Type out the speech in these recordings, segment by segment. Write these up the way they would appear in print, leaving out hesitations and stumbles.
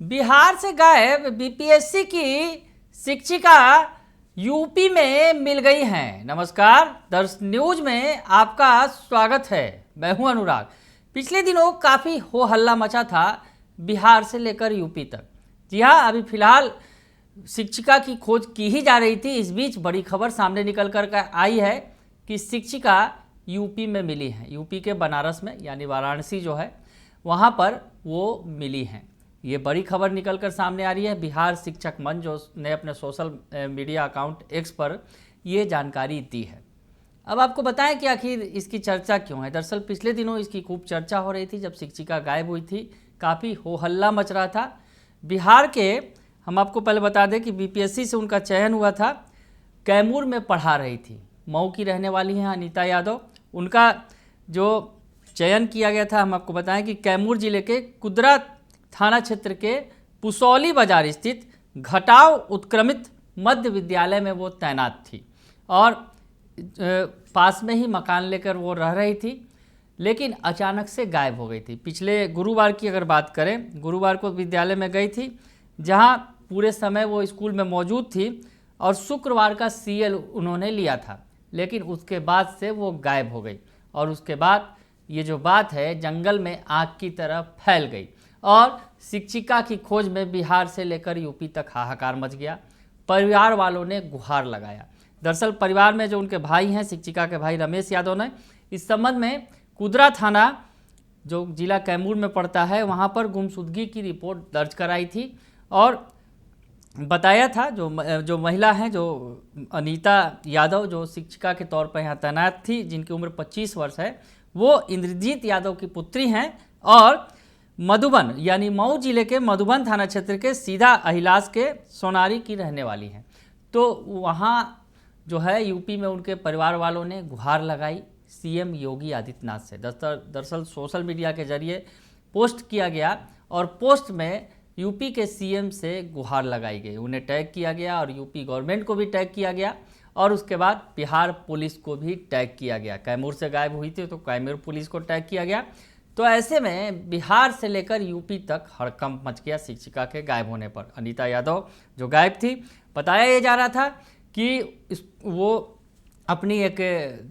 बिहार से गायब बीपीएससी की शिक्षिका यूपी में मिल गई हैं। नमस्कार, दर्श न्यूज में आपका स्वागत है। मैं हूं अनुराग। पिछले दिनों काफ़ी हो हल्ला मचा था बिहार से लेकर यूपी तक। जी हाँ, अभी फिलहाल शिक्षिका की खोज की ही जा रही थी। इस बीच बड़ी खबर सामने निकल कर आई है कि शिक्षिका यूपी में मिली है। यूपी के बनारस में, यानी वाराणसी जो है वहाँ पर वो मिली हैं। ये बड़ी खबर निकल कर सामने आ रही है। बिहार शिक्षक मंच जो ने अपने सोशल मीडिया अकाउंट एक्स पर ये जानकारी दी है। अब आपको बताएं कि आखिर इसकी चर्चा क्यों है। दरअसल पिछले दिनों इसकी खूब चर्चा हो रही थी जब शिक्षिका गायब हुई थी। काफ़ी हो हल्ला मच रहा था। बिहार के, हम आपको पहले बता दें कि बीपीएससी से उनका चयन हुआ था। कैमूर में पढ़ा रही थी, मऊ की रहने वाली हैं अनीता यादव। उनका जो चयन किया गया था, हम आपको बताएं कि कैमूर जिले के कुदरा थाना क्षेत्र के पुसौली बाजार स्थित घटाव उत्क्रमित मध्य विद्यालय में वो तैनात थी और पास में ही मकान लेकर वो रह रही थी, लेकिन अचानक से गायब हो गई थी। पिछले गुरुवार की अगर बात करें, गुरुवार को विद्यालय में गई थी जहां पूरे समय वो स्कूल में मौजूद थी और शुक्रवार का सीएल उन्होंने लिया था, लेकिन उसके बाद से वो गायब हो गई। और उसके बाद ये जो बात है जंगल में आग की तरह फैल गई और शिक्षिका की खोज में बिहार से लेकर यूपी तक हाहाकार मच गया। परिवार वालों ने गुहार लगाया। दरअसल परिवार में जो उनके भाई हैं, शिक्षिका के भाई रमेश यादव ने इस संबंध में कुदरा थाना जो जिला कैमूर में पड़ता है वहां पर गुमशुदगी की रिपोर्ट दर्ज कराई थी और बताया था जो महिला हैं, जो अनीता यादव, जो शिक्षिका के तौर पर यहाँ तैनात थी, जिनकी उम्र 25 वर्ष है, वो इंद्रजीत यादव की पुत्री हैं और मधुबन यानी मऊ जिले के मधुबन थाना क्षेत्र के सीधा अहिलास के सोनारी की रहने वाली हैं। तो वहाँ जो है यूपी में उनके परिवार वालों ने गुहार लगाई सीएम योगी आदित्यनाथ से। दरअसल सोशल मीडिया के जरिए पोस्ट किया गया और पोस्ट में यूपी के सीएम से गुहार लगाई गई। उन्हें टैग किया गया और यूपी गवर्नमेंट को भी टैग किया गया और उसके बाद बिहार पुलिस को भी टैग किया गया। कैमूर से गायब हुई थी तो कैमूर पुलिस को टैग किया गया। तो ऐसे में बिहार से लेकर यूपी तक हड़कंप मच गया शिक्षिका के गायब होने पर। अनीता यादव जो गायब थी, बताया ये जा रहा था कि वो अपनी एक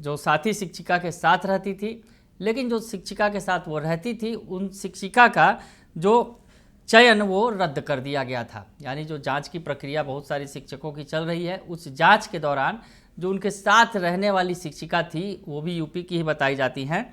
जो साथी शिक्षिका के साथ रहती थी, लेकिन जो शिक्षिका के साथ वो रहती थी उन शिक्षिका का जो चयन वो रद्द कर दिया गया था। यानी जो जांच की प्रक्रिया बहुत सारी शिक्षकों की चल रही है, उस जांच के दौरान जो उनके साथ रहने वाली शिक्षिका थी, वो भी यूपी की ही बताई जाती हैं,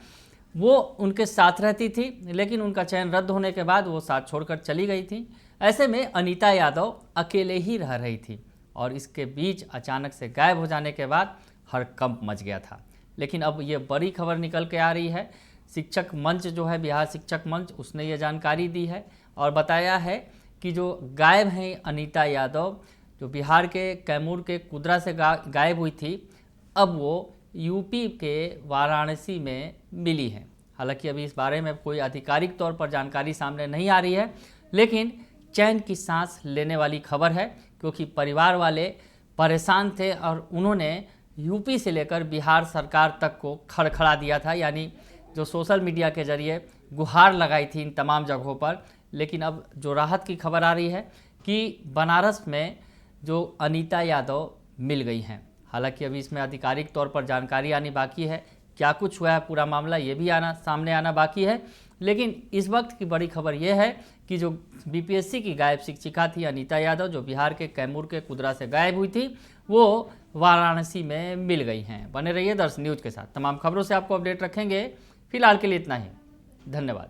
वो उनके साथ रहती थी, लेकिन उनका चयन रद्द होने के बाद वो साथ छोड़कर चली गई थी। ऐसे में अनीता यादव अकेले ही रह रही थी और इसके बीच अचानक से गायब हो जाने के बाद हड़कंप मच गया था। लेकिन अब ये बड़ी खबर निकल के आ रही है। शिक्षक मंच जो है, बिहार शिक्षक मंच, उसने ये जानकारी दी है और बताया है कि जो गायब हैं अनीता यादव, जो बिहार के कैमूर के कुदरा से गायब हुई थी, अब वो यूपी के वाराणसी में मिली है। हालांकि अभी इस बारे में कोई आधिकारिक तौर पर जानकारी सामने नहीं आ रही है, लेकिन चैन की सांस लेने वाली खबर है क्योंकि परिवार वाले परेशान थे और उन्होंने यूपी से लेकर बिहार सरकार तक को खड़खड़ा दिया था। यानी जो सोशल मीडिया के जरिए गुहार लगाई थी इन तमाम जगहों पर। लेकिन अब जो राहत की खबर आ रही है कि बनारस में जो अनीता यादव मिल गई हैं। हालांकि अभी इसमें आधिकारिक तौर पर जानकारी आनी बाकी है, क्या कुछ हुआ है पूरा मामला ये भी सामने आना बाकी है। लेकिन इस वक्त की बड़ी खबर यह है कि जो बीपीएससी की गायब शिक्षिका थी अनीता यादव, जो बिहार के कैमूर के कुदरा से गायब हुई थी, वो वाराणसी में मिल गई हैं। बने रहिए दर्श न्यूज के साथ, तमाम खबरों से आपको अपडेट रखेंगे। फिलहाल के लिए इतना ही, धन्यवाद।